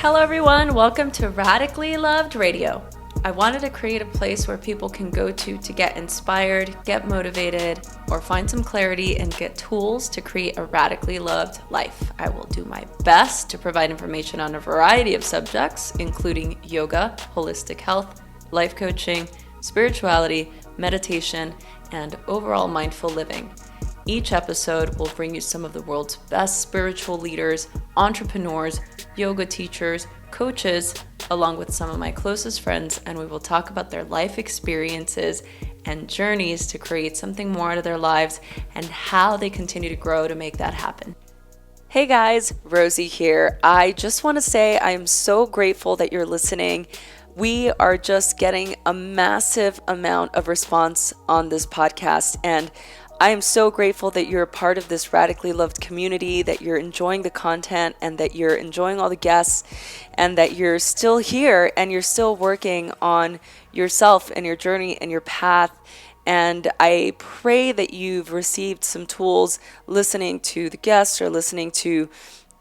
Hello everyone, welcome to Radically Loved Radio. I wanted to create a place where people can go to get inspired, get motivated, or find some clarity and get tools to create a radically loved life. I will do my best to provide information on a variety of subjects, including yoga, holistic health, life coaching, spirituality, meditation, and overall mindful living. Each episode will bring you some of the world's best spiritual leaders, entrepreneurs, yoga teachers, coaches, along with some of my closest friends, and we will talk about their life experiences and journeys to create something more out of their lives and how they continue to grow to make that happen. Hey guys, Rosie here. I just want to say I am so grateful that you're listening. We are just getting a massive amount of response on this podcast, and I am so grateful that you're a part of this radically loved community, that you're enjoying the content and that you're enjoying all the guests and that you're still here and you're still working on yourself and your journey and your path. And I pray that you've received some tools listening to the guests or listening to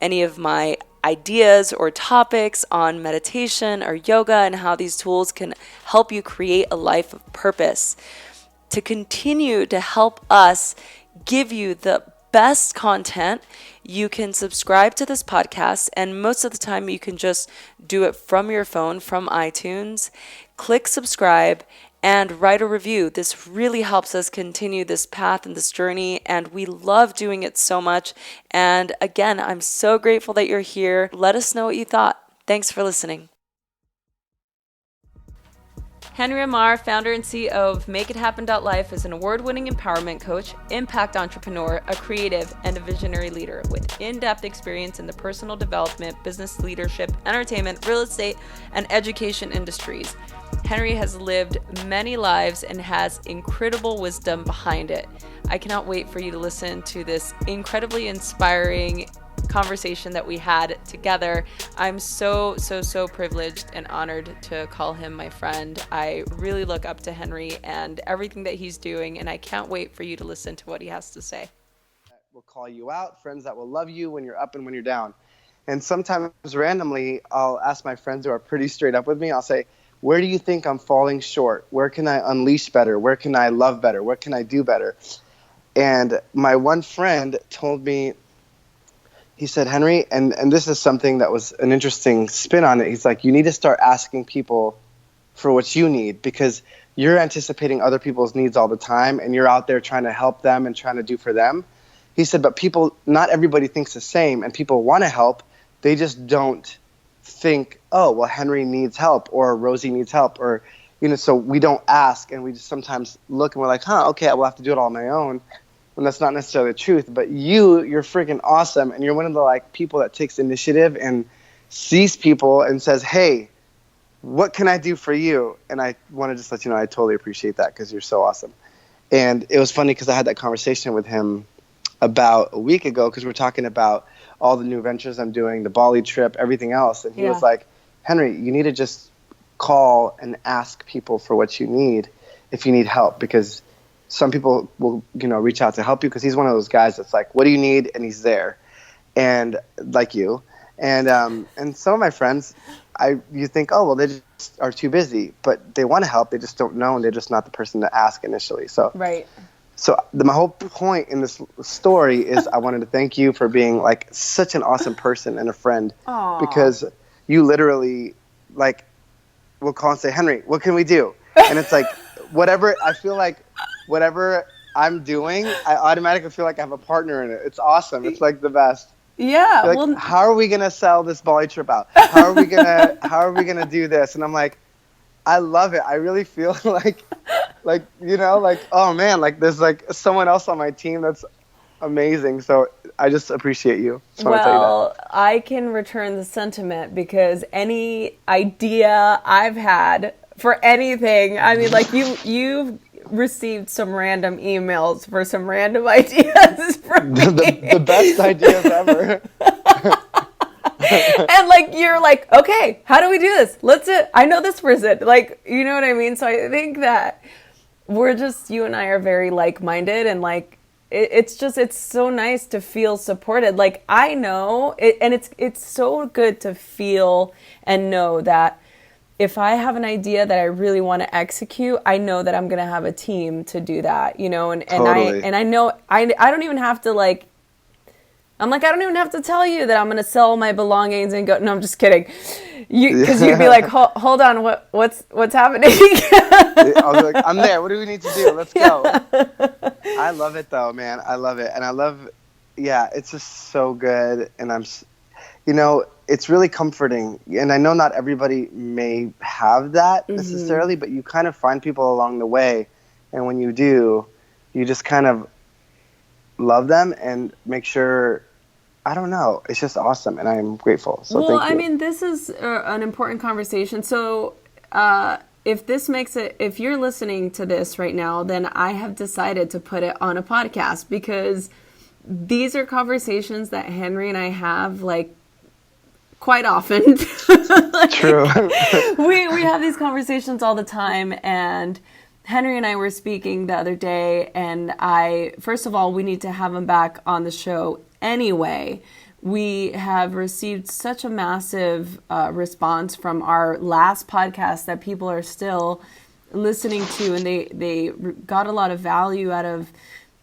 any of my ideas or topics on meditation or yoga and how these tools can help you create a life of purpose. To continue to help us give you the best content, you can subscribe to this podcast, and most of the time you can just do it from your phone, from iTunes. Click subscribe and write a review. This really helps us continue this path and this journey, and we love doing it so much. And again, I'm so grateful that you're here. Let us know what you thought. Thanks for listening. Henry Ammar, founder and CEO of MakeItHappen.Life, is an award-winning empowerment coach, impact entrepreneur, a creative, and a visionary leader with in-depth experience in the personal development, business leadership, entertainment, real estate, and education industries. Henry has lived many lives and has incredible wisdom behind it. I cannot wait for you to listen to this incredibly inspiring conversation that we had together. I'm so privileged and honored to call him my friend. I really look up to Henry and everything that he's doing, and I can't wait for you to listen to what he has to say. Will call you out, friends that will love you when you're up and when you're down. And sometimes randomly, I'll ask my friends who are pretty straight up with me, I'll say, where do you think I'm falling short? Where can I unleash better? Where can I love better? What can I do better? And my one friend told me, he said, Henry, and this is something that was an interesting spin on it. He's like, you need to start asking people for what you need, because you're anticipating other people's needs all the time and you're out there trying to help them and trying to do for them. He said, but not everybody thinks the same, and people want to help. They just don't think, oh, well, Henry needs help or Rosie needs help, or, so we don't ask, and we just sometimes look and we're like, okay, I will have to do it all on my own. And that's not necessarily the truth, but you're freaking awesome, and you're one of the people that takes initiative and sees people and says, hey, what can I do for you? And I want to just let you know I totally appreciate that, because you're so awesome. And it was funny because I had that conversation with him about a week ago, because we're talking about all the new ventures I'm doing, the Bali trip, everything else, and he was like, Henry, you need to just call and ask people for what you need if you need help, because some people will, reach out to help you, because he's one of those guys that's like, what do you need? And he's there. And like you. And some of my friends, you think, oh, well, they just are too busy, but they want to help. They just don't know, and they're just not the person to ask initially. So, right. So my whole point in this story is I wanted to thank you for being such an awesome person and a friend. Aww. Because you literally will call and say, Henry, what can we do? And it's whatever, I feel like whatever I'm doing, I automatically feel like I have a partner in it. It's awesome. It's the best. Yeah. Well, how are we gonna sell this Bali trip out? How are we gonna do this? And I'm like, I love it. I really feel oh man, there's someone else on my team that's amazing. So I just appreciate you. Well, I can return the sentiment, because any idea I've had for anything, I mean, you've received some random emails for some random ideas from me. the best ideas ever. And you're okay, how do we do this? Let's do it. I know this person. You know what I mean? So I think that we're just, you and I are very like-minded, and it's so nice to feel supported. Like, I know it, and it's so good to feel and know that if I have an idea that I really want to execute, I know that I'm going to have a team to do that, you know, and Totally. I know I don't even have to like, I'm like, I don't even have to tell you that I'm going to sell my belongings and go, no, I'm just kidding. Because you'd be like, hold on, what's happening? I was like, I'm there. What do we need to do? Let's go. I love it though, man. I love it. And I love, yeah, it's just so good. And you know, it's really comforting. And I know not everybody may have that necessarily, but you kind of find people along the way. And when you do, you just kind of love them and make sure, I don't know, it's just awesome. And I am grateful. So well, thank you. I mean, this is an important conversation. So if you're listening to this right now, then I have decided to put it on a podcast, because these are conversations that Henry and I have, like, quite often. Like, True. we have these conversations all the time, and Henry and I were speaking the other day, and first of all, we need to have him back on the show anyway. We have received such a massive response from our last podcast that people are still listening to, and they got a lot of value out of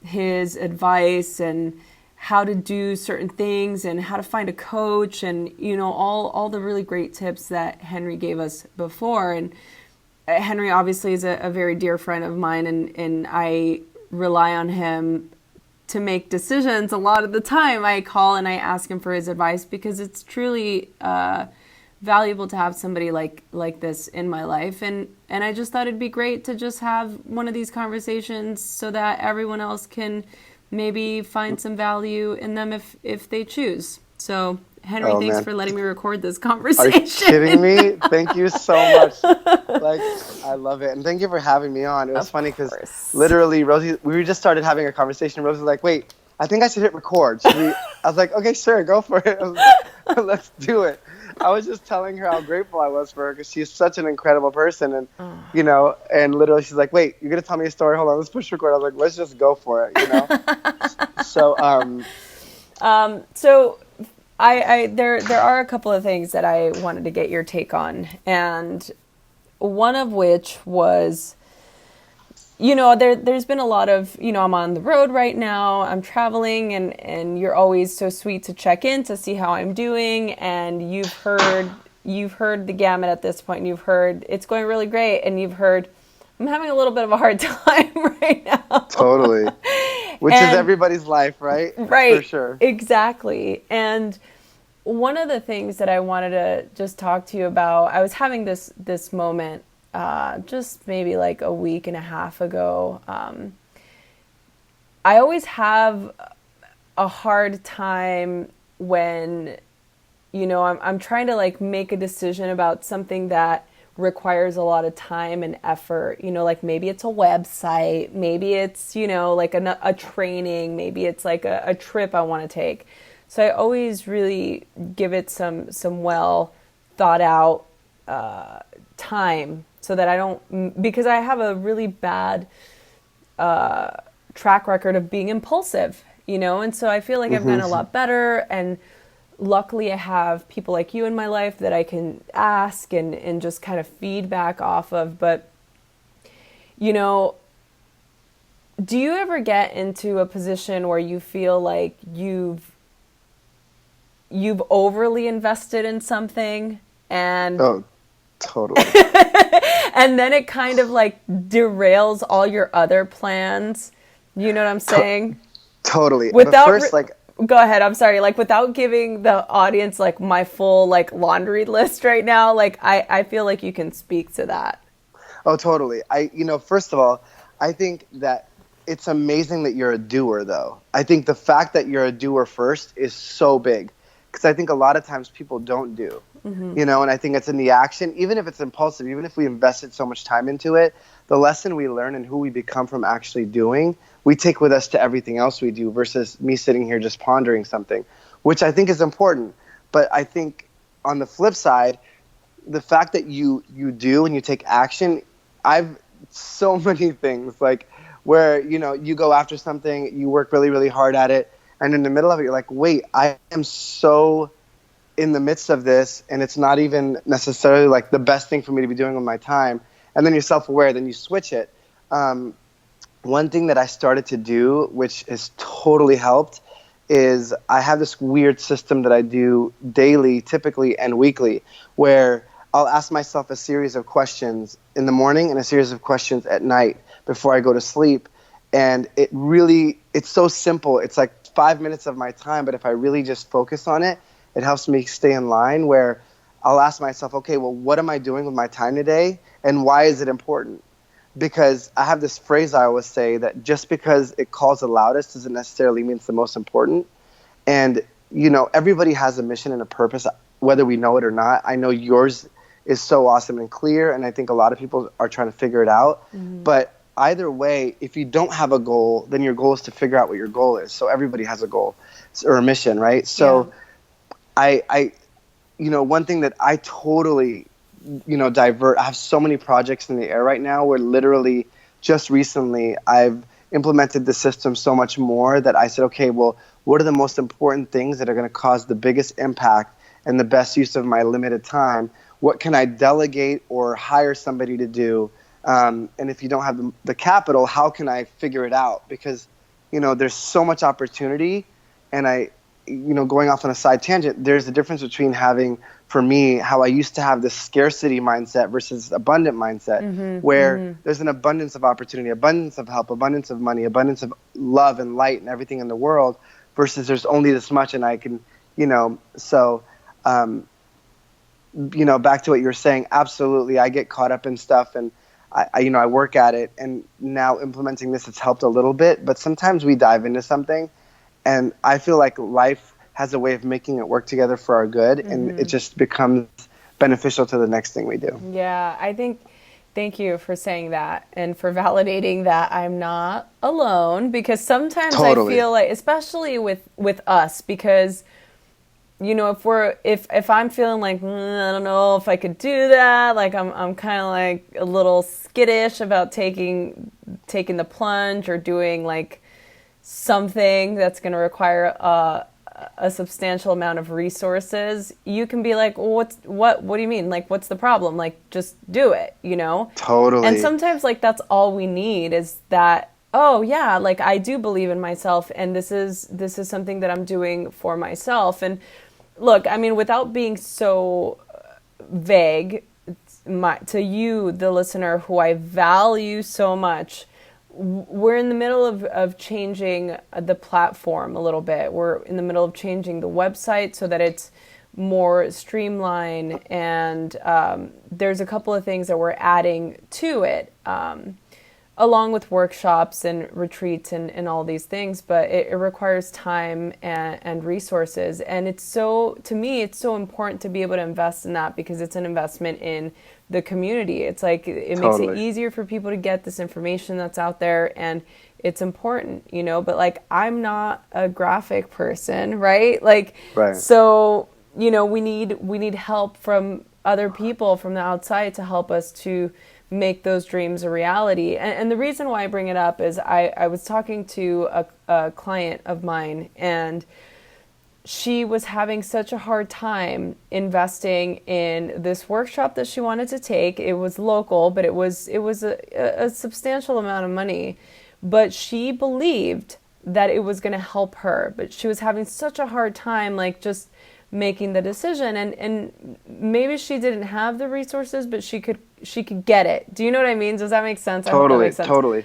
his advice and how to do certain things and how to find a coach, and, you know, all the really great tips that Henry gave us before. And Henry obviously is a very dear friend of mine, and I rely on him to make decisions. A lot of the time I call and I ask him for his advice, because it's truly valuable to have somebody like this in my life. And I just thought it'd be great to just have one of these conversations so that everyone else can maybe find some value in them if they choose. So, Henry, thanks for letting me record this conversation. Are you kidding me? Thank you so much. Like, I love it. And thank you for having me on. It was funny because literally, Rosie, we just started having a conversation. Rosie was like, wait, I think I should hit record. I was like, okay, sure, go for it. Let's do it. I was just telling her how grateful I was for her, because she's such an incredible person. And, you know, and literally she's like, wait, you're going to tell me a story? Hold on, let's push record. I was like, let's just go for it, you know? So there are a couple of things that I wanted to get your take on. And one of which was, you know, there's been a lot of, you know, I'm on the road right now, I'm traveling, and you're always so sweet to check in to see how I'm doing. And you've heard the gamut at this point. You've heard it's going really great, and you've heard I'm having a little bit of a hard time right now. Totally. Which is everybody's life, right? Right. For sure. Exactly. And one of the things that I wanted to just talk to you about, I was having this moment just maybe like a week and a half ago. I always have a hard time when, you know, I'm trying to like make a decision about something that requires a lot of time and effort, you know, like maybe it's a website, maybe it's, you know, like a training, maybe it's like a trip I want to take. So I always really give it some well thought out time, so that I don't, because I have a really bad track record of being impulsive, you know, and so I feel like I've gotten a lot better, and luckily I have people like you in my life that I can ask and just kind of feedback off of. But, you know, do you ever get into a position where you feel like you've overly invested in something, and totally. and then it kind of like derails all your other plans? You know what I'm saying? Totally. Without but first, go ahead. I'm sorry. Like, without giving the audience like my full like laundry list right now, like I feel like you can speak to that. Oh, totally. First of all, I think that it's amazing that you're a doer, though. I think the fact that you're a doer first is so big, because I think a lot of times people don't do, you know, and I think it's in the action, even if it's impulsive, even if we invested so much time into it, the lesson we learn and who we become from actually doing, we take with us to everything else we do, versus me sitting here just pondering something, which I think is important. But I think on the flip side, the fact that you do and you take action, I've so many things, like where, you know, you go after something, you work really, really hard at it, and in the middle of it, you're like, wait, I am so in the midst of this, and it's not even necessarily like the best thing for me to be doing with my time. And then you're self-aware, then you switch it. One thing that I started to do, which has totally helped, is I have this weird system that I do daily, typically, and weekly, where I'll ask myself a series of questions in the morning and a series of questions at night before I go to sleep. And it's so simple. It's like 5 minutes of my time, but if I really just focus on it, it helps me stay in line, where I'll ask myself, okay, well, what am I doing with my time today, and why is it important? Because I have this phrase I always say that just because it calls the loudest doesn't necessarily mean it's the most important. And, you know, everybody has a mission and a purpose, whether we know it or not. I know yours is so awesome and clear, and I think a lot of people are trying to figure it out. Mm-hmm. But either way, if you don't have a goal, then your goal is to figure out what your goal is. So everybody has a goal or a mission, right? So I you know, one thing that I totally, you know, I have so many projects in the air right now where literally just recently I've implemented the system so much more that I said, okay, well, what are the most important things that are going to cause the biggest impact and the best use of my limited time? What can I delegate or hire somebody to do? And if you don't have the capital, how can I figure it out? Because, you know, there's so much opportunity, and you know, going off on a side tangent, there's a difference between having, for me, how I used to have this scarcity mindset versus abundant mindset, where there's an abundance of opportunity, abundance of help, abundance of money, abundance of love and light and everything in the world, versus there's only this much and I can, you know, so, you know, back to what you were saying, absolutely, I get caught up in stuff, and I you know, I work at it, and now implementing this, it's helped a little bit, but sometimes we dive into something, and I feel like life has a way of making it work together for our good, and it just becomes beneficial to the next thing we do. Yeah, I think, thank you for saying that and for validating that I'm not alone, because sometimes I feel like, especially with us, because, you know, if I'm feeling like, I don't know if I could do that, like I'm kind of like a little skittish about taking the plunge or doing like something that's going to require a substantial amount of resources, you can be like, well, what do you mean? Like, what's the problem? Like, just do it, you know? Totally. And sometimes like that's all we need is that, oh yeah, like I do believe in myself, and this is something that I'm doing for myself. And look, I mean, without being so vague, to you, the listener, who I value so much, we're in the middle of changing the platform a little bit. We're in the middle of changing the website so that it's more streamlined, and there's a couple of things that we're adding to it, along with workshops and retreats and all these things, but it requires time and resources. And to me, it's so important to be able to invest in that, because it's an investment in the community. It's like, it makes it easier for people to get this information that's out there, and it's important, you know, but like, I'm not a graphic person, right? Like, so, you know, we need help from other people from the outside to help us to make those dreams a reality. And the reason why I bring it up is I was talking to a client of mine, and she was having such a hard time investing in this workshop that she wanted to take. It was local, but it was a substantial amount of money. But she believed that it was going to help her. But she was having such a hard time, like, just making the decision. And maybe she didn't have the resources, but she could get it. Do you know what I mean? Does that make sense? Totally, I hope that makes sense. Totally.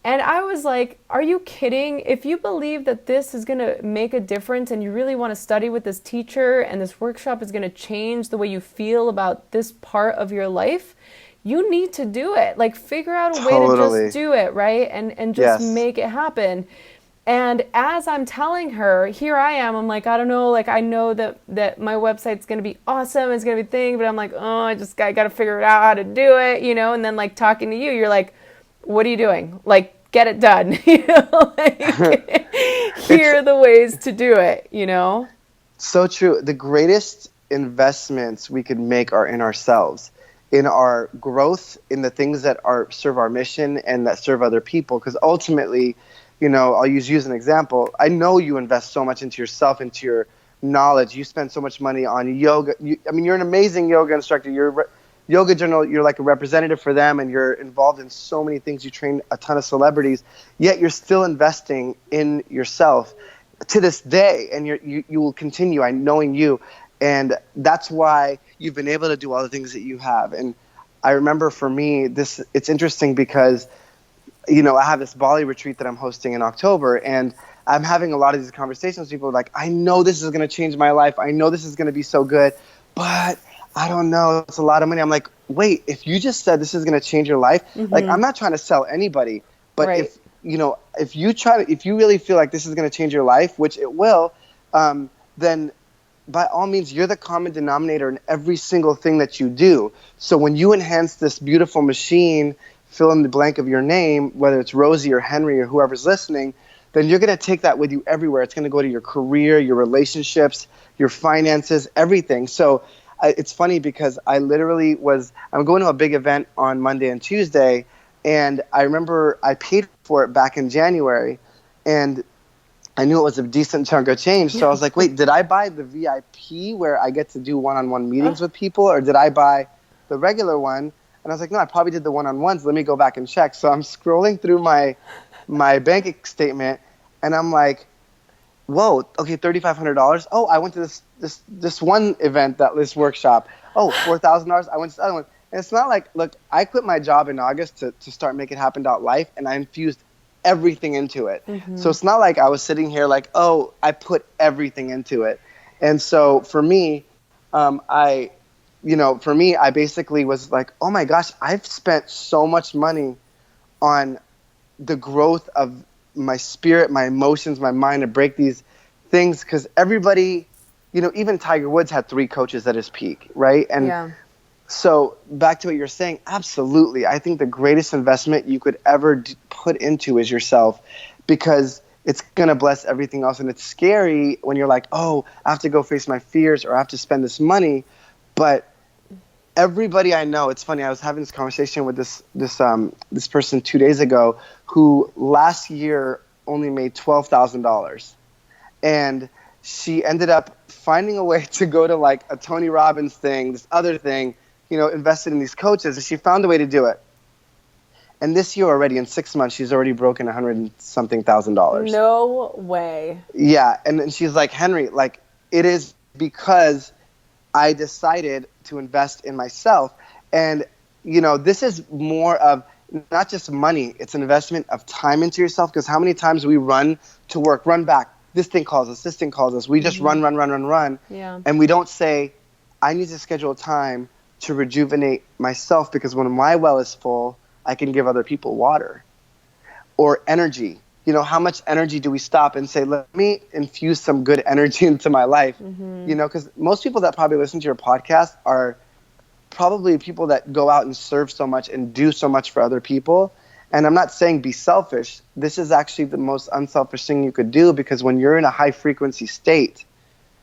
And I was like, are you kidding? If you believe that this is going to make a difference, and you really want to study with this teacher, and this workshop is going to change the way you feel about this part of your life, you need to do it. Like, figure out a way to just do it, right? And just make it happen. And as I'm telling her, here I am, I'm like, I don't know, like, I know that my website's going to be awesome, it's going to be a thing, but I'm like, oh, I got to figure it out how to do it, you know? And then, like, talking to you, you're like, what are you doing? Like, get it done, you know? Like, here are the ways to do it, you know? So true. The greatest investments we could make are in ourselves. in our growth, in the things that serve our mission and that serve other people. Because ultimately, I'll use you as an example. I know you invest so much into yourself, into your knowledge. You spend so much money on yoga. You're an amazing yoga instructor. Yoga Journal, you're like a representative for them, and you're involved in so many things. You train a ton of celebrities, yet you're still investing in yourself to this day, and you will continue. Knowing you, and that's why you've been able to do all the things that you have. And I remember for me, it's interesting because I have this Bali retreat that I'm hosting in October, and I'm having a lot of these conversations with people like, I know this is going to change my life. I know this is going to be so good, but I don't know. It's a lot of money. I'm like, wait, if you just said this is going to change your life, like, I'm not trying to sell anybody, but right. if you really feel like this is going to change your life, which it will, then by all means, you're the common denominator in every single thing that you do. So when you enhance this beautiful machine, fill in the blank of your name, whether it's Rosie or Henry or whoever's listening, then you're going to take that with you everywhere. It's going to go to your career, your relationships, your finances, everything. So it's funny because I'm going to a big event on Monday and Tuesday, and I remember I paid for it back in January, and I knew it was a decent chunk of change. So I was like, wait, did I buy the VIP where I get to do one-on-one meetings with people, or did I buy the regular one? And I was like, no, I probably did the one-on-ones. Let me go back and check. So I'm scrolling through my bank statement, and I'm like, whoa, okay, $3,500. Oh, I went to this one event, this workshop. Oh, $4,000. I went to the other one. And it's not like, look, I quit my job in August to start MakeItHappen.Life, and I infused everything into it. So it's not like I was sitting here like, oh, I put everything into it. And so for me, I basically was like, oh my gosh, I've spent so much money on the growth of my spirit, my emotions, my mind, to break these things. Because everybody, even Tiger Woods had 3 coaches at his peak, right? And so back to what you're saying, absolutely. I think the greatest investment you could ever put into is yourself, because it's going to bless everything else. And it's scary when you're like, oh, I have to go face my fears, or I have to spend this money. But everybody I know, it's funny, I was having this conversation with this person 2 days ago who last year only made $12,000. And she ended up finding a way to go to like a Tony Robbins thing, this other thing, invested in these coaches, and she found a way to do it. And this year already, in 6 months, she's already broken $100-something thousand. No way. Yeah. And she's like, Henry, like, it is because I decided to invest in myself. And, this is more of not just money. It's an investment of time into yourself, because how many times we run to work, run back, this thing calls us, this thing calls us. We just run. Yeah. And we don't say, I need to schedule time to rejuvenate myself, because when my well is full, I can give other people water. Or energy. How much energy do we stop and say, let me infuse some good energy into my life? Because most people that probably listen to your podcast are probably people that go out and serve so much and do so much for other people. And I'm not saying be selfish. This is actually the most unselfish thing you could do, because when you're in a high frequency state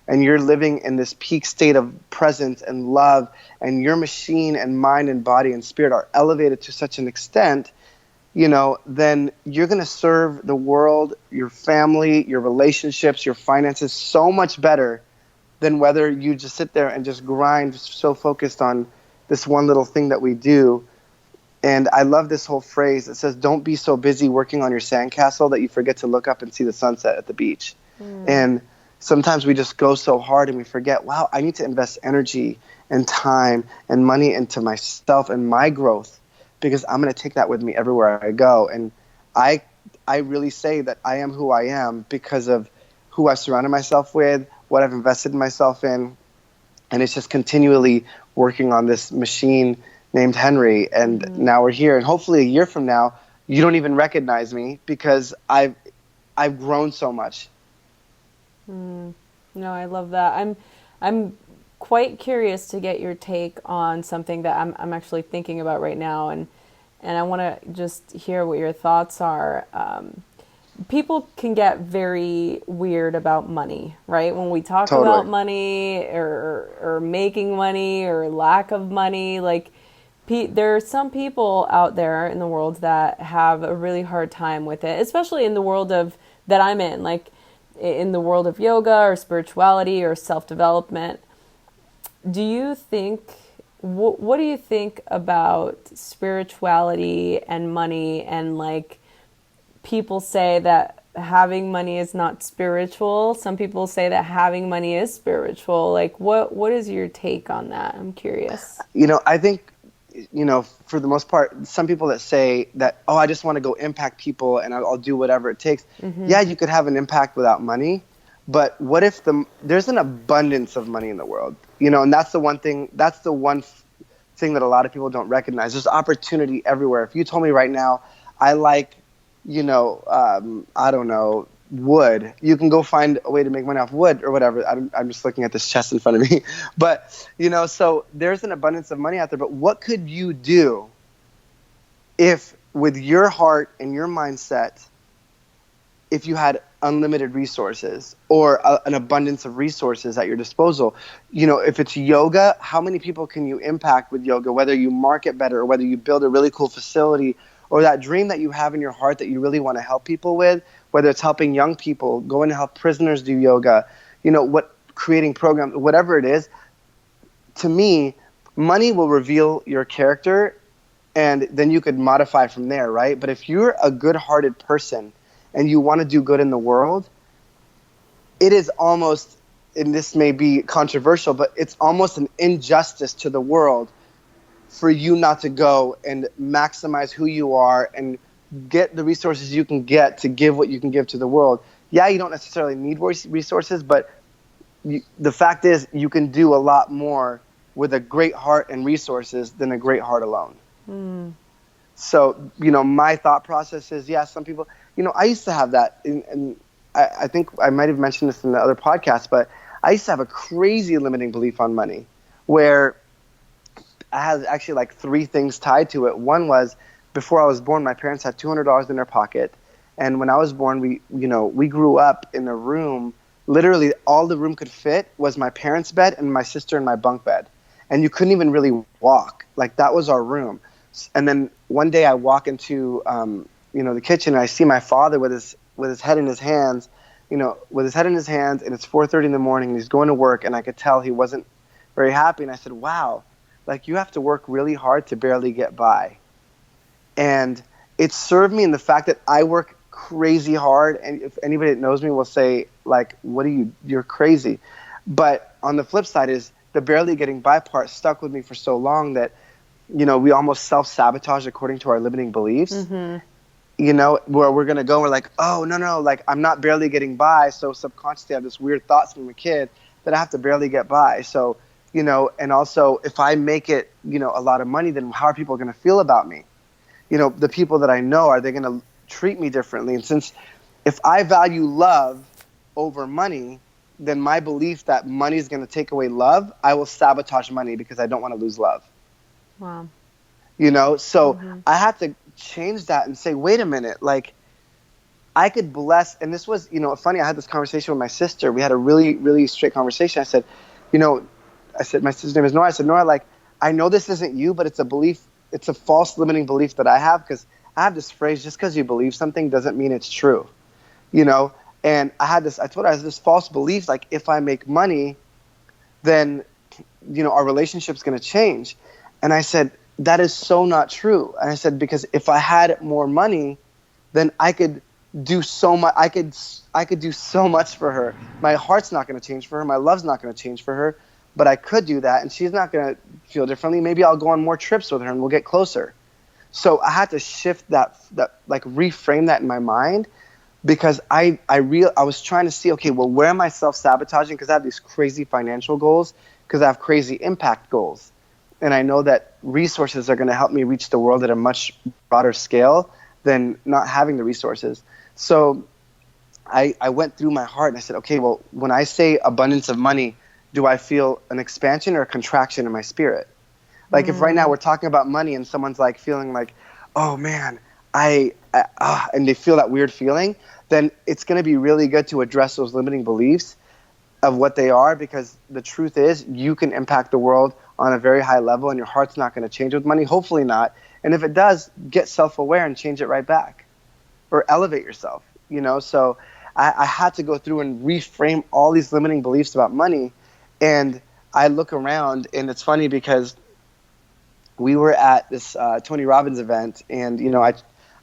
and you're living in this peak state of presence and love, and your machine and mind and body and spirit are elevated to such an extent, then you're going to serve the world, your family, your relationships, your finances so much better than whether you just sit there and just grind, so focused on this one little thing that we do. And I love this whole phrase. It says, don't be so busy working on your sandcastle that you forget to look up and see the sunset at the beach. And sometimes we just go so hard and we forget, wow, I need to invest energy and time and money into myself and my growth, because I'm going to take that with me everywhere I go. And I really say that I am who I am because of who I've surrounded myself with, what I've invested in myself in. And it's just continually working on this machine named Henry. And now we're here. And hopefully a year from now, you don't even recognize me, because I've grown so much. No, I love that. I'm quite curious to get your take on something that I'm actually thinking about right now, and I want to just hear what your thoughts are. People can get very weird about money, right? When we talk about money or making money or lack of money, like, there are some people out there in the world that have a really hard time with it, especially in the world of that I'm in, like in the world of yoga or spirituality or self-development. Do you think, what do you think about spirituality and money, and like people say that having money is not spiritual? Some people say that having money is spiritual. Like what is your take on that? I'm curious. I think, for the most part, some people that say that, oh, I just want to go impact people and I'll do whatever it takes. Mm-hmm. Yeah, you could have an impact without money, but what if there's an abundance of money in the world? And that's the one thing that a lot of people don't recognize. There's opportunity everywhere. If you told me right now, I like, I don't know, wood, you can go find a way to make money off wood or whatever. I'm just looking at this chest in front of me. But, so there's an abundance of money out there. But what could you do if with your heart and your mindset, if you had unlimited resources or an abundance of resources at your disposal? If it's yoga, how many people can you impact with yoga, whether you market better or whether you build a really cool facility, or that dream that you have in your heart that you really want to help people with, whether it's helping young people, going to help prisoners do yoga, creating programs, whatever it is. To me, money will reveal your character, and then you could modify from there, right? But if you're a good-hearted person and you want to do good in the world, it is almost, and this may be controversial, but it's almost an injustice to the world for you not to go and maximize who you are and get the resources you can get to give what you can give to the world. Yeah, you don't necessarily need resources, but the fact is you can do a lot more with a great heart and resources than a great heart alone. Mm. So, my thought process is, yeah, some people, I used to have that, and I think I might have mentioned this in the other podcast, but I used to have a crazy limiting belief on money where I had actually like three things tied to it. One was, before I was born, my parents had $200 in their pocket. And when I was born, we grew up in a room, literally all the room could fit was my parents' bed and my sister and my bunk bed. And you couldn't even really walk. Like, that was our room. And then one day I walk into, the kitchen, and I see my father with his head in his hands, and it's 4:30 in the morning, and he's going to work, and I could tell he wasn't very happy. And I said, wow, like, you have to work really hard to barely get by. And it served me in the fact that I work crazy hard. And if anybody that knows me will say, like, you're crazy. But on the flip side is the barely getting by part stuck with me for so long that, we almost self-sabotage according to our limiting beliefs. Mm-hmm. Where we're going to go, and we're like, oh, no, like, I'm not barely getting by. So subconsciously I have this weird thoughts from a kid that I have to barely get by. So, and also if I make it, a lot of money, then how are people going to feel about me? The people that I know, are they going to treat me differently? And since if I value love over money, then my belief that money is going to take away love, I will sabotage money because I don't want to lose love. Wow. So mm-hmm. I had to change that and say, wait a minute, like, I could bless, and this was, funny, I had this conversation with my sister. We had a really, really straight conversation. I said, my sister's name is Nora. I said, Nora, like, I know this isn't you, but it's a belief. It's a false limiting belief that I have, because I have this phrase, just because you believe something doesn't mean it's true, and I told her I had this false belief, like, if I make money, then, our relationship's going to change. And I said, that is so not true. And I said, because if I had more money, then I could do so much. I could do so much for her. My heart's not going to change for her. My love's not going to change for her. But I could do that, and she's not going to feel differently. Maybe I'll go on more trips with her, and we'll get closer. So I had to shift that like, reframe that in my mind, because I was trying to see, okay, well, where am I self-sabotaging? Because I have these crazy financial goals, because I have crazy impact goals. And I know that resources are going to help me reach the world at a much broader scale than not having the resources. So I went through my heart, and I said, okay, well, when I say abundance of money, do I feel an expansion or a contraction in my spirit? Like, if right now we're talking about money and someone's like feeling like, oh man, and they feel that weird feeling, then it's going to be really good to address those limiting beliefs of what they are, because the truth is you can impact the world on a very high level, and your heart's not going to change with money. Hopefully not. And if it does, get self-aware and change it right back, or elevate yourself. So I had to go through and reframe all these limiting beliefs about money. And I look around, and it's funny because we were at this Tony Robbins event, and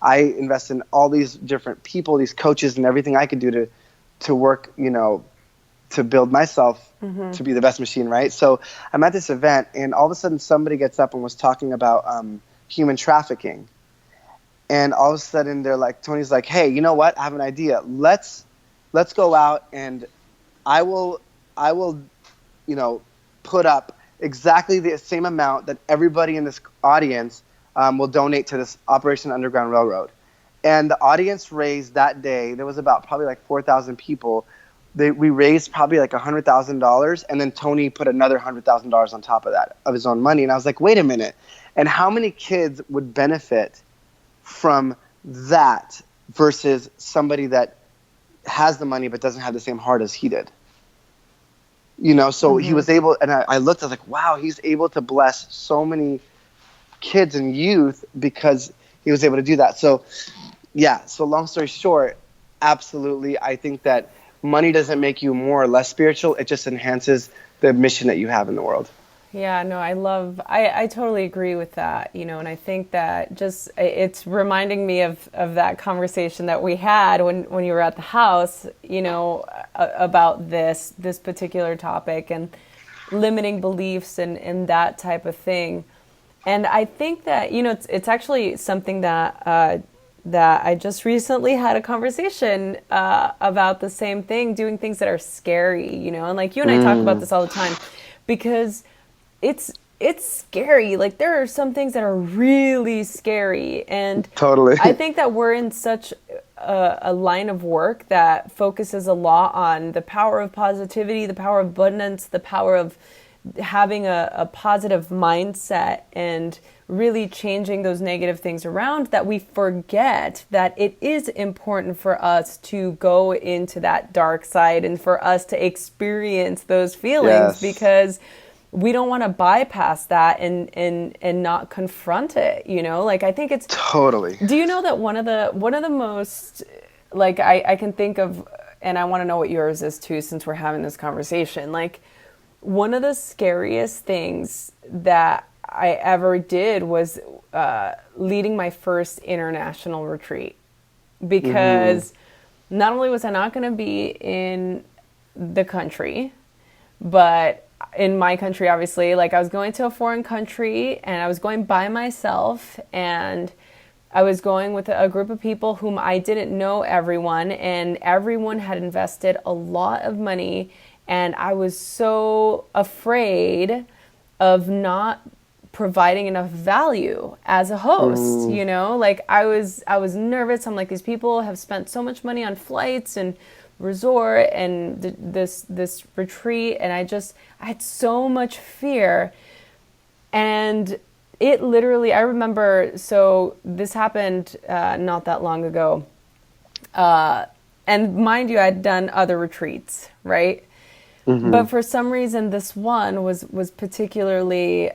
I invest in all these different people, these coaches, and everything I could do to work, to build myself to be the best machine, right? So I'm at this event, and all of a sudden somebody gets up and was talking about human trafficking. And all of a sudden Tony's like, hey, you know what? I have an idea. Let's go out, and I will put up exactly the same amount that everybody in this audience will donate to this Operation Underground Railroad. And the audience raised that day, there was about probably like 4,000 people. We raised probably like $100,000, and then Tony put another $100,000 on top of that, of his own money. And I was like, wait a minute. And how many kids would benefit from that versus somebody that has the money but doesn't have the same heart as he did? So he was able, and I looked, I was like, wow, he's able to bless so many kids and youth because he was able to do that. So long story short, absolutely, I think that money doesn't make you more or less spiritual. It just enhances the mission that you have in the world. Yeah, no, I totally agree with that, and I think that just, it's reminding me of that conversation that we had when you were at the house, about this particular topic and limiting beliefs and that type of thing. And I think that, it's actually something that I just recently had a conversation about the same thing, doing things that are scary, and like you and I talk about this all the time, because it's scary. Like, there are some things that are really scary, and totally. I think that we're in such a line of work that focuses a lot on the power of positivity, the power of abundance, the power of having a positive mindset and really changing those negative things around, that we forget that it is important for us to go into that dark side and for us to experience those feelings, because we don't want to bypass that and not confront it, like, I think it's totally. Do you know that one of the most, like, I can think of, and I want to know what yours is too, since we're having this conversation, like, one of the scariest things that I ever did was leading my first international retreat, because not only was I not going to be in the country, but in my country, obviously, like, I was going to a foreign country, and I was going by myself, and I was going with a group of people whom I didn't know everyone, and everyone had invested a lot of money, and I was so afraid of not providing enough value as a host, like, I was nervous. I'm like, these people have spent so much money on flights and resort and this retreat, and I had so much fear. And it literally, I remember, so this happened not that long ago, and mind you, I'd done other retreats, right? But for some reason, this one was particularly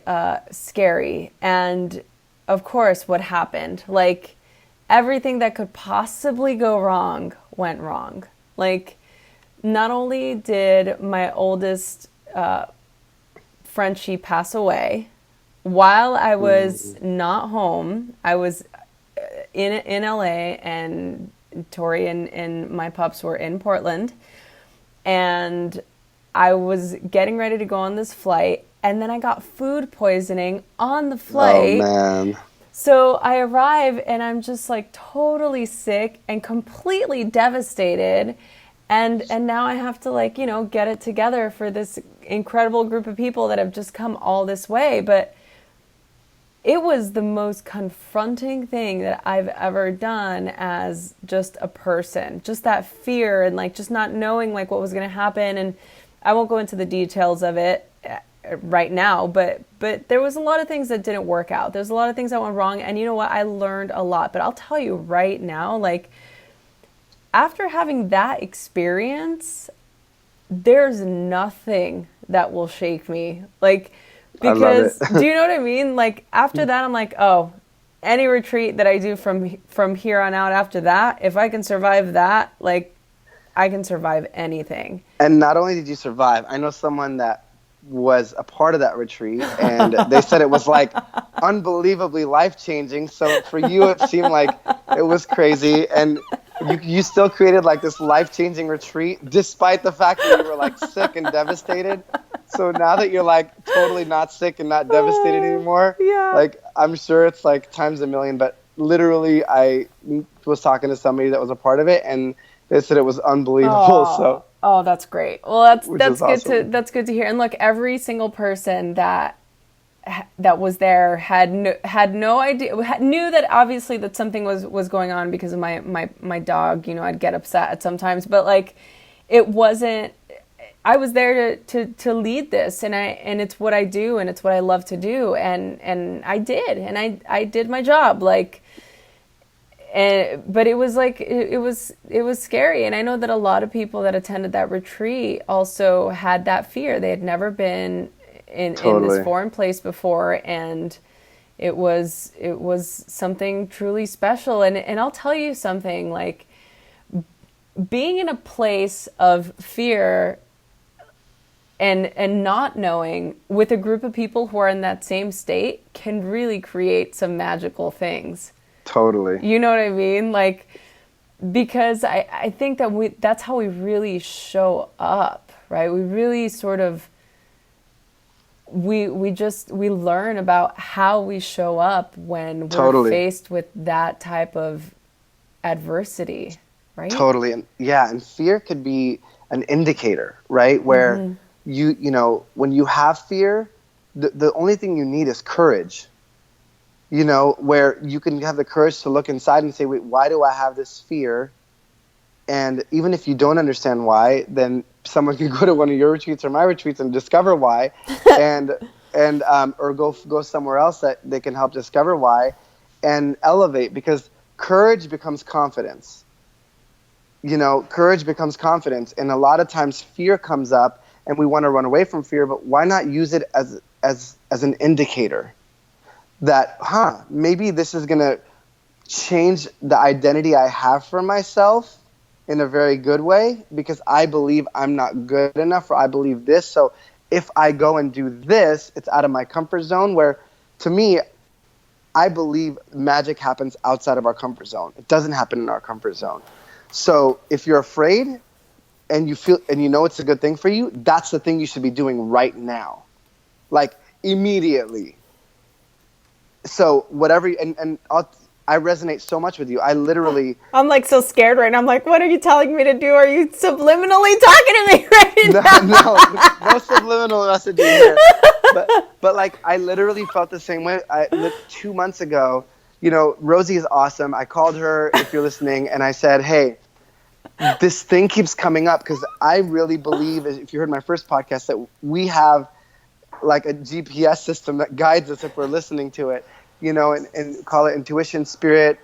scary. And of course, what happened? Like, everything that could possibly go wrong went wrong. Like, not only did my oldest Frenchie pass away, while I was not home, I was in LA, and Tori and my pups were in Portland, and I was getting ready to go on this flight, and then I got food poisoning on the flight. Oh, man. So I arrive, and I'm just like totally sick and completely devastated. And now I have to, like, get it together for this incredible group of people that have just come all this way. But it was the most confronting thing that I've ever done as just a person. Just that fear and, like, just not knowing, like, what was going to happen. And I won't go into the details of it right now, but there was a lot of things that didn't work out. There's a lot of things that went wrong, and you know what? I learned a lot. But I'll tell you right now, like, after having that experience, there's nothing that will shake me. Like, love it. Because do you know what I mean? Like after that, I'm like, oh, any retreat that I do from here on out after that, if I can survive that, like I can survive anything. And not only did you survive, I know someone that was a part of that retreat, and they said it was like unbelievably life-changing. So for you, it seemed like it was crazy, and you still created like this life-changing retreat despite the fact that you were like sick and devastated. So now that you're like totally not sick and not devastated anymore, like I'm sure it's like times a million. But literally, I was talking to somebody that was a part of it, and they said it was unbelievable. Oh, that's great. Well, that's awesome. That's good to hear. And look, every single person that was there had no idea, knew that obviously that something was going on because of my dog. You know, I'd get upset at sometimes, but like it wasn't. I was there to lead this, and it's what I do, and it's what I love to do, and I did, and I did my job, like. But it was like it was scary, and I know that a lot of people that attended that retreat also had that fear. They had never been in this foreign place before, and it was something truly special. And I'll tell you something, like being in a place of fear and not knowing with a group of people who are in that same state can really create some magical things. Totally. You know what I mean? Like, because I think that that's how we really show up, right? We really sort of, we learn about how we show up when we're faced with that type of adversity, right? Totally. And fear could be an indicator, right? Where you know, when you have fear, the only thing you need is courage. You know, where you can have the courage to look inside and say, wait, why do I have this fear? And even if you don't understand why, then someone can go to one of your retreats or my retreats and discover why, or go somewhere else that they can help discover why and elevate, because courage becomes confidence. You know, courage becomes confidence. And a lot of times fear comes up and we want to run away from fear, but why not use it as an indicator? That, maybe this is going to change the identity I have for myself in a very good way, because I believe I'm not good enough, or I believe this. So if I go and do this, it's out of my comfort zone, where to me, I believe magic happens outside of our comfort zone. It doesn't happen in our comfort zone. So if you're afraid and you feel, and you know it's a good thing for you, that's the thing you should be doing right now. Like immediately. So whatever, I resonate so much with you. I'm like so scared right now. I'm like, what are you telling me to do? Are you subliminally talking to me right now? No subliminal messaging here. But like, I literally felt the same way. 2 months ago, you know, Rosie is awesome. I called her, if you're listening, and I said, hey, this thing keeps coming up, because I really believe, if you heard my first podcast, that we have like a GPS system that guides us if we're listening to it, you know, and call it intuition, spirit,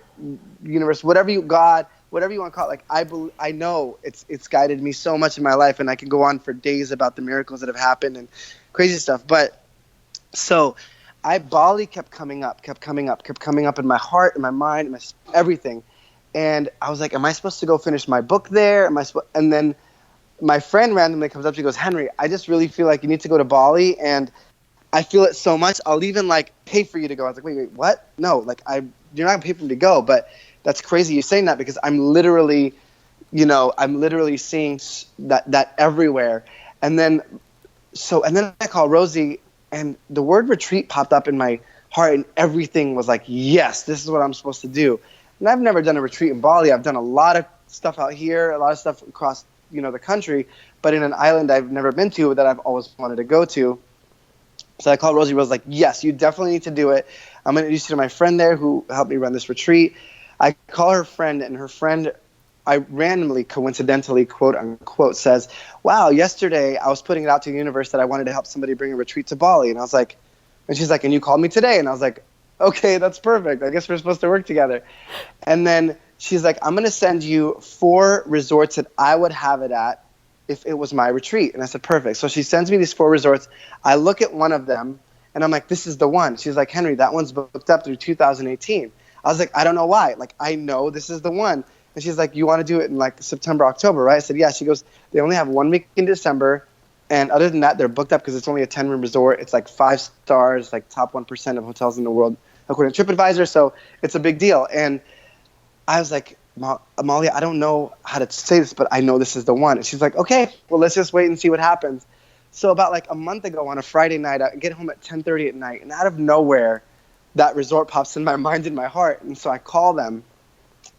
universe, whatever you want to call it. Like I know it's guided me so much in my life, and I can go on for days about the miracles that have happened and crazy stuff. But so Bali kept coming up in my heart, in my mind, in everything. And I was like, am I supposed to go finish my book there? And then my friend randomly comes up, she goes, Henry, I just really feel like you need to go to Bali, and I feel it so much, I'll even like pay for you to go. I was like, wait, what? No, like you're not gonna pay for me to go, but that's crazy you saying that, because I'm literally seeing that everywhere. And then I call Rosie, and the word retreat popped up in my heart, and everything was like, yes, this is what I'm supposed to do. And I've never done a retreat in Bali. I've done a lot of stuff out here, a lot of stuff across the country, but in an island I've never been to that I've always wanted to go to. So I called Rosie. Rose like, yes, you definitely need to do it. I'm going to introduce you to my friend there who helped me run this retreat. I call her friend, and her friend, I randomly, coincidentally, quote unquote, says, wow, yesterday I was putting it out to the universe that I wanted to help somebody bring a retreat to Bali. And I was like, and she's like, and you called me today? And I was like, okay, that's perfect. I guess we're supposed to work together. And then she's like, I'm going to send you 4 resorts that I would have it at if it was my retreat. And I said, perfect. So she sends me these 4 resorts. I look at one of them, And I'm like, this is the one. She's like, Henry, that one's booked up through 2018. I was like, I don't know why. Like, I know this is the one. And she's like, you want to do it in like September, October, right? I said, yeah. She goes, they only have 1 week in December. And other than that, they're booked up because it's only a 10-room resort. It's like 5 stars, like top 1% of hotels in the world, according to TripAdvisor. So it's a big deal. And I was like, Amalia, I don't know how to say this, but I know this is the one. And she's like, okay, well, let's just wait and see what happens. So about like a month ago on a Friday night, I get home at 10:30 at night, and out of nowhere, that resort pops in my mind and my heart. And so I call them,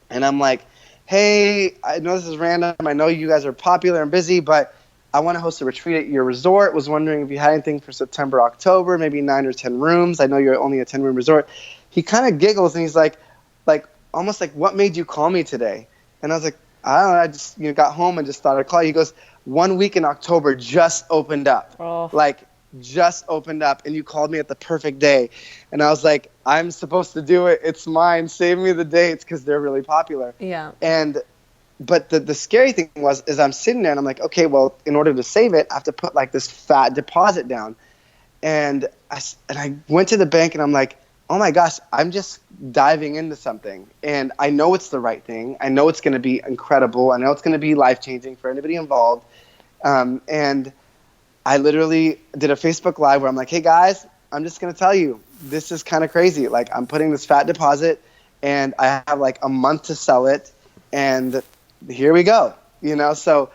and I'm like, hey, I know this is random. I know you guys are popular and busy, but I want to host a retreat at your resort. Was wondering if you had anything for September, October, maybe 9 or 10 rooms. I know you're only a 10-room resort. He kind of giggles, and he's like, almost like, what made you call me today? And I was like, I don't know. I just got home and just thought I'd call you. He goes, 1 week in October just opened up. Oh. Like, just opened up, and you called me at the perfect day. And I was like, I'm supposed to do it. It's mine. Save me the dates because they're really popular. Yeah. But the scary thing is I'm sitting there, and I'm like, okay, well, in order to save it, I have to put like this fat deposit down. And I went to the bank, and I'm like, oh my gosh, I'm just diving into something. And I know it's the right thing. I know it's going to be incredible. I know it's going to be life-changing for anybody involved. And I literally did a Facebook Live where I'm like, hey guys, I'm just going to tell you, this is kind of crazy. Like, I'm putting this fat deposit, and I have like a month to sell it. And here we go. So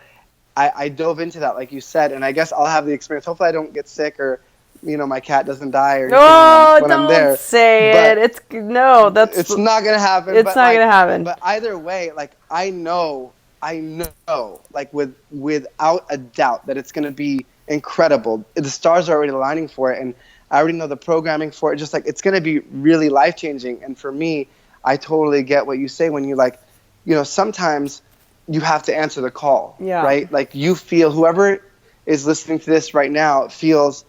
I dove into that, like you said, and I guess I'll have the experience. Hopefully I don't get sick, or my cat doesn't die, or anything when I'm there. Don't say but it. It's not gonna happen. It's not gonna happen. But either way, like I know, like without a doubt that it's gonna be incredible. The stars are already aligning for it, and I already know the programming for it. Just like it's gonna be really life changing. And for me, I totally get what you say when you like, sometimes you have to answer the call, right? Like you feel, whoever is listening to this right now feels,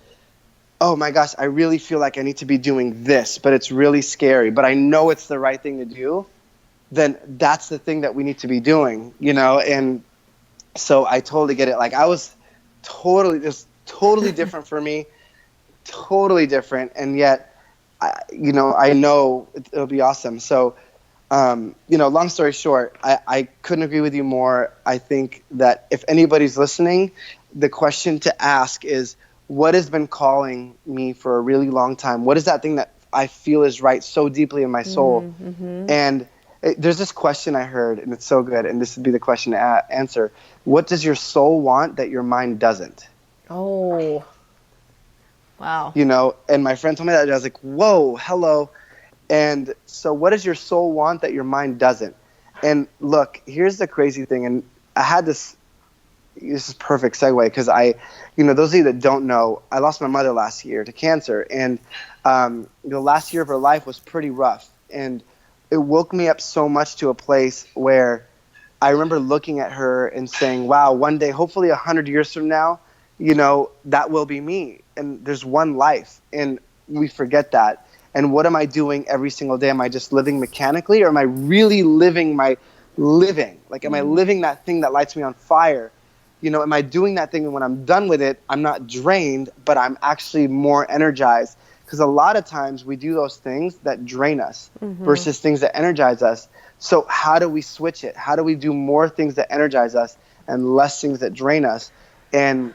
oh my gosh, I really feel like I need to be doing this, but it's really scary, but I know it's the right thing to do. Then that's the thing that we need to be doing, And so I totally get it. Like I was totally different for me, totally different. And yet, I know it'll be awesome. So, long story short, I couldn't agree with you more. I think that if anybody's listening, the question to ask is, what has been calling me for a really long time? What is that thing that I feel is right so deeply in my soul? Mm-hmm. And there's this question I heard, and it's so good, and this would be the question to answer. What does your soul want that your mind doesn't? Oh, wow. And my friend told me that, and I was like, whoa, hello. And so what does your soul want that your mind doesn't? And look, here's the crazy thing, and I had this is perfect segue because those of you that don't know, I lost my mother last year to cancer, and the last year of her life was pretty rough, and it woke me up so much to a place where I remember looking at her and saying, wow, one day, hopefully 100 years from now, that will be me, and there's one life, and we forget that. And what am I doing every single day? Am I just living mechanically, or am I really living my living? Like, am I living that thing that lights me on fire? Am I doing that thing, and when I'm done with it, I'm not drained, but I'm actually more energized? Because a lot of times we do those things that drain us versus things that energize us. So how do we switch it? How do we do more things that energize us and less things that drain us, and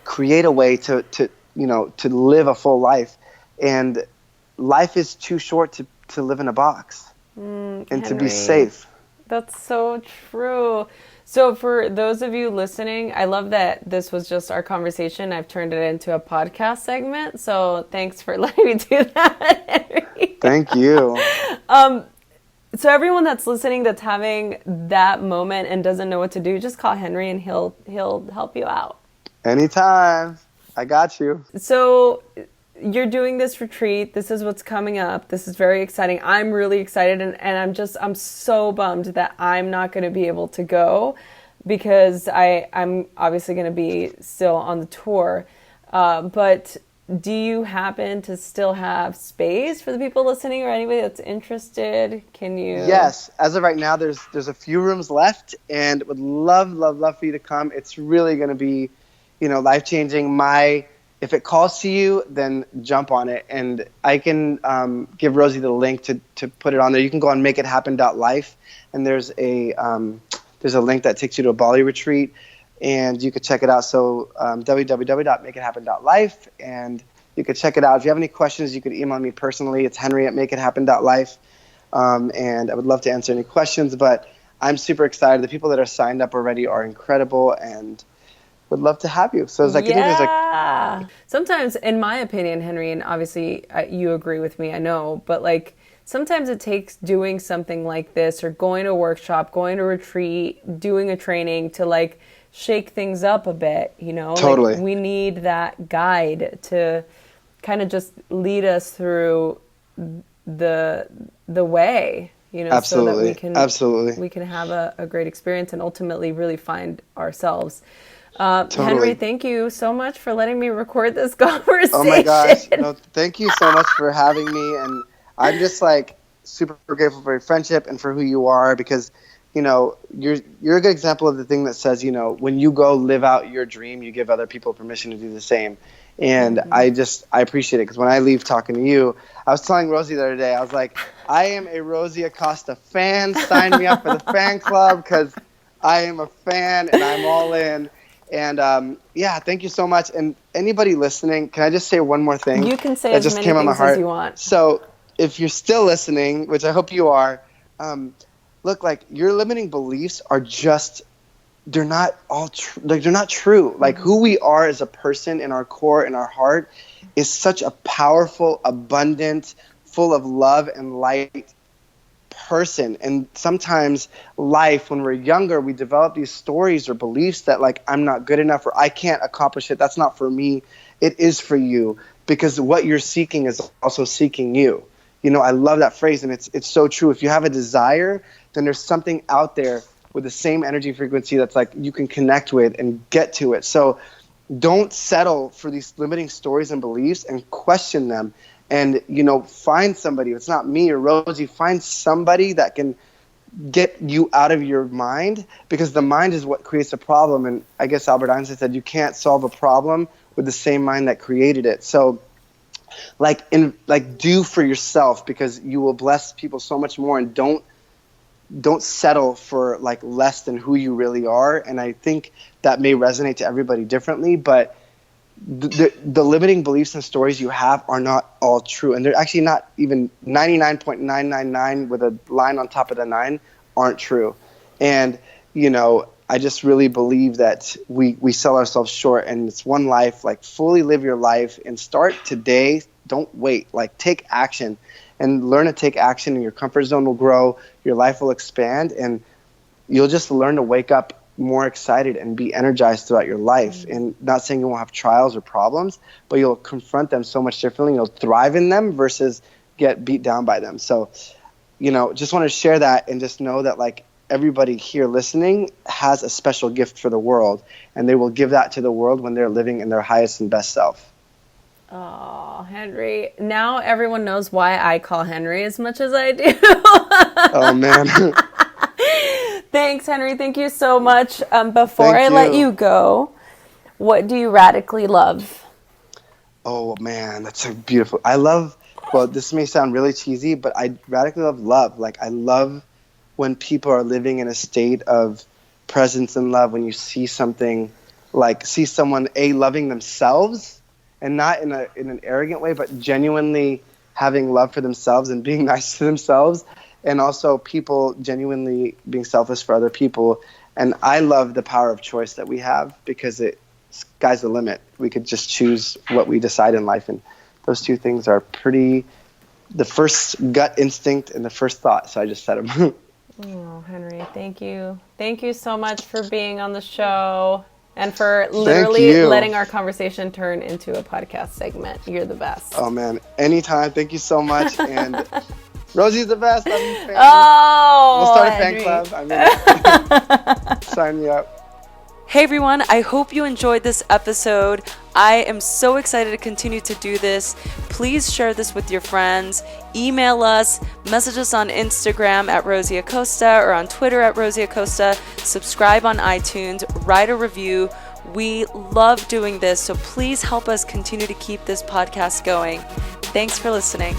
create a way to live a full life? And life is too short to live in a box and Henry, to be safe. That's so true. So for those of you listening, I love that this was just our conversation. I've turned it into a podcast segment. So thanks for letting me do that, Henry. Thank you. So everyone that's listening that's having that moment and doesn't know what to do, just call Henry and he'll help you out. Anytime. I got you. So you're doing this retreat. This is what's coming up. This is very exciting. I'm really excited, and I'm so bummed that I'm not going to be able to go because I'm obviously going to be still on the tour. But do you happen to still have space for the people listening or anybody that's interested? Can you? Yes. As of right now, there's a few rooms left, and would love for you to come. It's really going to be, life-changing. if it calls to you, then jump on it. And I can give Rosie the link to put it on there. You can go on MakeItHappen.Life, and there's a link that takes you to a Bali retreat, and you could check it out. So www.MakeItHappen.Life, and you could check it out. If you have any questions, you could email me personally. It's Henry@MakeItHappen.Life, and I would love to answer any questions. But I'm super excited. The people that are signed up already are incredible, and would love to have you. So it's like, yeah. Sometimes, in my opinion, Henry, and obviously you agree with me, I know, but like sometimes it takes doing something like this, or going to a workshop, going to a retreat, doing a training to like shake things up a bit, you know? Totally. Like, we need that guide to kind of just lead us through the way, you know, Absolutely. so that we can have a great experience and ultimately really find ourselves. Henry, thank you so much for letting me record this conversation. Oh my gosh. No, thank you so much for having me. And I'm just like super grateful for your friendship and for who you are, because, you know, you're a good example of the thing that says, you know, when you go live out your dream, you give other people permission to do the same. And I appreciate it, because when I leave talking to you, I was telling Rosie the other day, I was like, I am a Rosie Acosta fan. Sign me up for the fan club, because I am a fan and I'm all in. And thank you so much. And anybody listening, can I just say one more thing? You can say as many things as you want. So if you're still listening, which I hope you are, look, like, your limiting beliefs are just, they're not all true. Like, they're not true. Like, who we are as a person in our core, in our heart, is such a powerful, abundant, full of love and light person. And sometimes life, when we're younger, we develop these stories or beliefs that, like, I'm not good enough, or I can't accomplish it. That's not for me. It is for you, because what you're seeking is also seeking you. You know, I love that phrase, and it's so true. If you have a desire, then there's something out there with the same energy frequency that's like you can connect with and get to it. So don't settle for these limiting stories and beliefs, and question them. And, you know, find somebody. If it's not me or Rosie, find somebody that can get you out of your mind, because the mind is what creates a problem. And I guess Albert Einstein said you can't solve a problem with the same mind that created it. So do for yourself, because you will bless people so much more. And don't settle for like less than who you really are. And I think that may resonate to everybody differently, but the limiting beliefs and stories you have are not all true. And they're actually not even 99.999 with a line on top of the 9 aren't true. And, you know, I just really believe that we sell ourselves short, and it's one life. Like, fully live your life and start today. Don't wait. Like, take action and learn to take action, and your comfort zone will grow. Your life will expand, and you'll just learn to wake up more excited and be energized throughout your life. And not saying you won't have trials or problems, but you'll confront them so much differently. You'll thrive in them versus get beat down by them. So, you know, just want to share that, and just know that, like, everybody here listening has a special gift for the world, and they will give that to the world when they're living in their highest and best self. Oh, Henry. Now everyone knows why I call Henry as much as I do. Oh, man. Thanks, Henry. Thank you so much. Before I let you go, what do you radically love? Oh, man, that's so beautiful. Well, this may sound really cheesy, but I radically love love. Like, I love when people are living in a state of presence and love, when you see something, like, see someone, loving themselves, and not in an arrogant way, but genuinely having love for themselves and being nice to themselves. And also people genuinely being selfless for other people. And I love the power of choice that we have, because sky's the limit. We could just choose what we decide in life. And those two things are the first gut instinct and the first thought. So I just said them. Oh, Henry, thank you. Thank you so much for being on the show, and for literally letting our conversation turn into a podcast segment. You're the best. Oh, man. Anytime. Thank you so much. And Rosie's the best. I'm a fan. Oh, we'll start a fan club. Sign me up. Hey everyone, I hope you enjoyed this episode. I am so excited to continue to do this. Please share this with your friends. Email us, message us on Instagram at Rosie Acosta, or on Twitter at Rosie Acosta. Subscribe on iTunes, write a review. We love doing this, so please help us continue to keep this podcast going. Thanks for listening.